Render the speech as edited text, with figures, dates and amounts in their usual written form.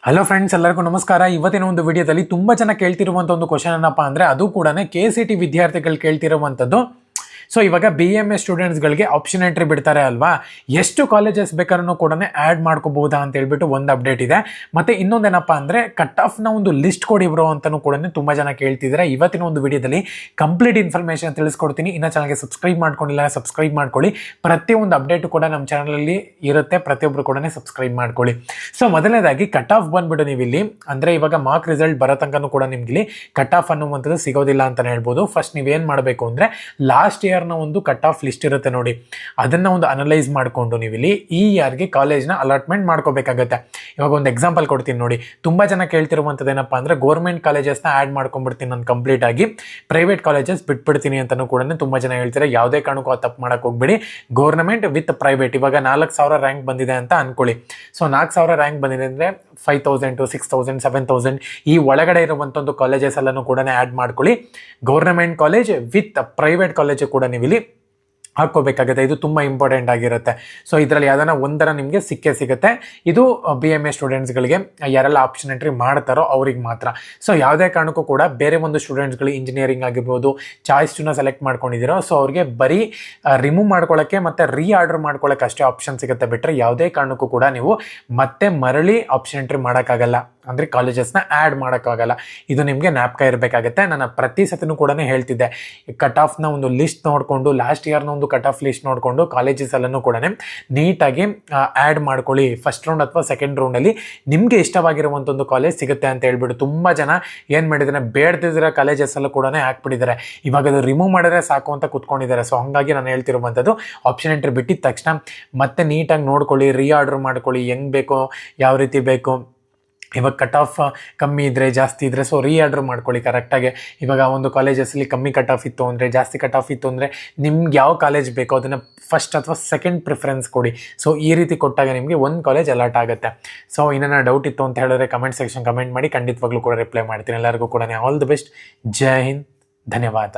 Hello friends, ಎಲ್ಲರಿಗೂ ನಮಸ್ಕಾರ. ಇವತ್ತಿನ ಒಂದು ವಿಡಿಯೋದಲ್ಲಿ ತುಂಬ ಜನ ಕೇಳ್ತಿರುವಂಥ ಒಂದು ಕ್ವಶನ್ ಏನಪ್ಪ ಅಂದರೆ, ಅದು ಕೂಡ KCET ವಿದ್ಯಾರ್ಥಿಗಳು ಕೇಳ್ತಿರುವಂಥದ್ದು. ಸೊ ಇವಾಗ BMA ಸ್ಟೂಡೆಂಟ್ಸ್ಗಳಿಗೆ ಆಪ್ಷನ್ ಎಂಟ್ರಿ ಬಿಡ್ತಾರೆ ಅಲ್ವಾ, ಎಷ್ಟು ಕಾಲೇಜಸ್ ಬೇಕಾದ್ರೂ ಕೂಡ ಆ್ಯಡ್ ಮಾಡ್ಕೋಬಹುದಾ ಅಂತ ಹೇಳ್ಬಿಟ್ಟು ಒಂದು ಅಪ್ಡೇಟ್ ಇದೆ. ಮತ್ತು ಇನ್ನೊಂದೇನಪ್ಪ ಅಂದರೆ, ಕಟ್ ಆಫ್ನ ಒಂದು ಲಿಸ್ಟ್ ಕೊಡಿ ಬ್ರೋ ಅಂತಲೂ ಕೂಡ ತುಂಬ ಜನ ಕೇಳ್ತಿದ್ದಾರೆ. ಇವತ್ತಿನ ಒಂದು ವಿಡಿಯೋದಲ್ಲಿ ಕಂಪ್ಲೀಟ್ ಇನ್ಫಾರ್ಮೇಷನ್ ತಿಳಿಸ್ಕೊಡ್ತೀನಿ. ಇನ್ನು ಚಾನಲ್ಗೆ ಸಬ್ಸ್ಕ್ರೈಬ್ ಮಾಡ್ಕೊಂಡಿಲ್ಲ, ಸಬ್ಸ್ಕ್ರೈಬ್ ಮಾಡ್ಕೊಳ್ಳಿ. ಪ್ರತಿಯೊಂದು ಅಪ್ಡೇಟು ಕೂಡ ನಮ್ಮ ಚಾನಲಲ್ಲಿ ಇರುತ್ತೆ, ಪ್ರತಿಯೊಬ್ಬರು ಕೂಡ ಸಬ್ಸ್ಕ್ರೈಬ್ ಮಾಡ್ಕೊಳ್ಳಿ. ಸೊ ಮೊದಲನೇದಾಗಿ ಕಟ್ ಆಫ್ ಬಂದ್ಬಿಟ್ಟು ನೀವು ಇಲ್ಲಿ ಅಂದರೆ ಇವಾಗ ಮಾರ್ಕ್ ರಿಸಲ್ಟ್ ಬರೋ ತನಕನೂ ಕೂಡ ನಿಮ್ಗೆ ಇಲ್ಲಿ ಕಟ್ ಆಫ್ ಅನ್ನುವಂಥದ್ದು ಸಿಗೋದಿಲ್ಲ ಅಂತಲೇ ಹೇಳ್ಬೋದು. ಫಸ್ಟ್ ನೀವೇನು ಮಾಡಬೇಕು ಅಂದರೆ, ಲಾಸ್ಟ್ ಇಯರ್ನ ಒಂದು ಕಟ್ ಆಫ್ ಲಿಸ್ಟ್ ಇರುತ್ತೆ ನೋಡಿ, ಅದನ್ನ ಒಂದು ಅನಲೈಸ್ ಮಾಡಿಕೊಂಡು ನೀವು ಇಲ್ಲಿ ಈ ಇಯರ್ಗೆ ಕಾಲೇಜ್ನ ಅಲಾಟ್ಮೆಂಟ್ ಮಾಡ್ಕೋಬೇಕಾಗತ್ತೆ. ಇವಾಗ ಒಂದು ಎಕ್ಸಾಂಪಲ್ ಕೊಡ್ತೀನಿ ನೋಡಿ. ತುಂಬ ಜನ ಕೇಳ್ತಿರುವಂಥದ್ದು ಏನಪ್ಪ ಅಂದರೆ, ಗೌರ್ಮೆಂಟ್ ಕಾಲೇಜಸ್ನ ಆ್ಯಡ್ ಮಾಡ್ಕೊಂಡ್ಬಿಡ್ತೀನಿ ನಾನು ಕಂಪ್ಲೀಟ್ ಆಗಿ, ಪ್ರೈವೇಟ್ ಕಾಲೇಜಸ್ ಬಿಟ್ಬಿಡ್ತೀನಿ ಅಂತಲೂ ಕೂಡ ತುಂಬ ಜನ ಹೇಳ್ತಾರೆ. ಯಾವುದೇ ಕಾರಣಕ್ಕೂ ತಪ್ಪು ಮಾಡೋಕೆ ಹೋಗ್ಬೇಡಿ. ಗೌರ್ಮೆಂಟ್ ವಿತ್ ಪ್ರೈವೇಟ್, ಇವಾಗ 4,000 ರ್ಯಾಂಕ್ ಬಂದಿದೆ ಅಂತ ಅನ್ಕೊಳ್ಳಿ. ಸೊ 4,000 ರ್ಯಾಂಕ್ ಬಂದಿದೆ ಅಂದರೆ 5,000 6,000 7,000 ಈ ಒಳಗಡೆ ಇರುವಂಥ ಒಂದು ಕಾಲೇಜಸ್ ಎಲ್ಲನೂ ಕೂಡ ಆ್ಯಡ್ ಮಾಡ್ಕೊಳ್ಳಿ. Government college with private college ಕೂಡ ನೀವು ಇಲ್ಲಿ ಹಾಕ್ಕೋಬೇಕಾಗುತ್ತೆ. ಇದು ತುಂಬ ಇಂಪಾರ್ಟೆಂಟ್ ಆಗಿರುತ್ತೆ. ಸೊ ಇದರಲ್ಲಿ ಯಾವ್ದಾನ ಒಂದರ ನಿಮಗೆ ಸಿಗುತ್ತೆ. ಇದು BMA ಸ್ಟೂಡೆಂಟ್ಸ್ಗಳಿಗೆ ಯಾರೆಲ್ಲ ಆಪ್ಷನ್ ಎಂಟ್ರಿ ಮಾಡ್ತಾರೋ ಅವ್ರಿಗೆ ಮಾತ್ರ. ಸೊ ಯಾವುದೇ ಕಾರಣಕ್ಕೂ ಕೂಡ ಬೇರೆ ಒಂದು ಸ್ಟೂಡೆಂಟ್ಸ್ಗಳು ಇಂಜಿನಿಯರಿಂಗ್ ಆಗಿರ್ಬೋದು, ಚಾಯ್ಸ್ ಟೂನ ಸೆಲೆಕ್ಟ್ ಮಾಡ್ಕೊಂಡಿದ್ದೀರೋ, ಸೊ ಅವ್ರಿಗೆ ಬರೀ ರಿಮೂವ್ ಮಾಡ್ಕೊಳ್ಳೋಕ್ಕೆ ಮತ್ತು ಆರ್ಡರ್ ಮಾಡ್ಕೊಳ್ಳೋಕೆ ಅಷ್ಟೇ ಆಪ್ಷನ್ ಸಿಗುತ್ತೆ ಬಿಟ್ಟರೆ ಯಾವುದೇ ಕಾರಣಕ್ಕೂ ಕೂಡ ನೀವು ಮತ್ತೆ ಮರಳಿ ಆಪ್ಷನ್ ಎಂಟ್ರಿ ಮಾಡೋಕ್ಕಾಗಲ್ಲ, ಅಂದರೆ ಕಾಲೇಜಸ್ನ ಆ್ಯಡ್ ಮಾಡೋಕ್ಕಾಗಲ್ಲ. ಇದು ನಿಮಗೆ ಜ್ಞಾಪಕ ಇರಬೇಕಾಗುತ್ತೆ. ನಾನು ಪ್ರತಿ ಸತಿನೂ ಕೂಡ ಹೇಳ್ತಿದ್ದೆ, ಕಟ್ ಆಫ್ನ ಒಂದು ಲಿಸ್ಟ್ ನೋಡಿಕೊಂಡು, ಲಾಸ್ಟ್ ಇಯರ್ನ ಒಂದು ಕಟ್ ಆಫ್ ಲಿಸ್ಟ್ ನೋಡಿಕೊಂಡು ಕಾಲೇಜಸ್ ಎಲ್ಲನೂ ಕೂಡ ನೀಟಾಗಿ ಆ್ಯಡ್ ಮಾಡ್ಕೊಳ್ಳಿ. ಫಸ್ಟ್ ರೌಂಡ್ ಅಥವಾ ಸೆಕೆಂಡ್ ರೌಂಡಲ್ಲಿ ನಿಮಗೆ ಇಷ್ಟವಾಗಿರುವಂಥ ಒಂದು ಕಾಲೇಜ್ ಸಿಗುತ್ತೆ ಅಂತ ಹೇಳ್ಬಿಟ್ಟು ತುಂಬ ಜನ ಏನು ಮಾಡಿದ್ದಾರೆ, ಬೇಡದಿರೋ ಕಾಲೇಜಸ್ ಎಲ್ಲ ಕೂಡ ಹಾಕ್ಬಿಟ್ಟಿದ್ದಾರೆ. ಇವಾಗ ಅದು ರಿಮೂವ್ ಮಾಡಿದ್ರೆ ಸಾಕು ಅಂತ ಕೂತ್ಕೊಂಡಿದ್ದಾರೆ. ಸೊ ಹಾಗಾಗಿ ನಾನು ಹೇಳ್ತಿರುವಂಥದ್ದು, ಆಪ್ಷನ್ ಎಂಟ್ರಿ ಬಿಟ್ಟಿದ ತಕ್ಷಣ ಮತ್ತೆ ನೀಟಾಗಿ ನೋಡ್ಕೊಳ್ಳಿ, ಆರ್ಡರ್ ಮಾಡ್ಕೊಳ್ಳಿ, ಹೆಂಗೆ ಬೇಕೋ ಯಾವ ರೀತಿ ಬೇಕು. ಇವಾಗ ಕಟ್ ಆಫ್ ಕಮ್ಮಿ ಇದ್ದರೆ, ಜಾಸ್ತಿ ಇದ್ದರೆ, ಸೊ ಆರ್ಡರ್ ಮಾಡ್ಕೊಳ್ಳಿ ಕರೆಕ್ಟಾಗಿ. ಇವಾಗ ಒಂದು ಕಾಲೇಜಸ್ಸಲ್ಲಿ ಕಮ್ಮಿ ಕಟ್ ಆಫ್ ಇತ್ತು ಅಂದರೆ, ಜಾಸ್ತಿ ಕಟ್ ಆಫ್ ಇತ್ತು ಅಂದರೆ, ನಿಮ್ಗೆ ಯಾವ ಕಾಲೇಜ್ ಬೇಕೋ ಅದನ್ನು ಫಸ್ಟ್ ಅಥವಾ ಸೆಕೆಂಡ್ ಪ್ರಿಫರೆನ್ಸ್ ಕೊಡಿ. ಸೊ ಈ ರೀತಿ ಕೊಟ್ಟಾಗ ನಿಮಗೆ ಒಂದು ಕಾಲೇಜ್ ಅಲಾಟ್ ಆಗುತ್ತೆ. ಸೊ ಇನ್ನೇನೋ ಡೌಟ್ ಇತ್ತು ಅಂತ ಹೇಳಿದ್ರೆ ಕಮೆಂಟ್ ಸೆಕ್ಷನ್ ಕಮೆಂಟ್ ಮಾಡಿ, ಖಂಡಿತವಾಗ್ಲೂ ಕೂಡ ರಿಪ್ಲೈ ಮಾಡ್ತೀನಿ. ಎಲ್ಲರಿಗೂ ಕೂಡ ಆಲ್ ದಿ ಬೆಸ್ಟ್. ಜೈ ಹಿಂದ್, ಧನ್ಯವಾದ.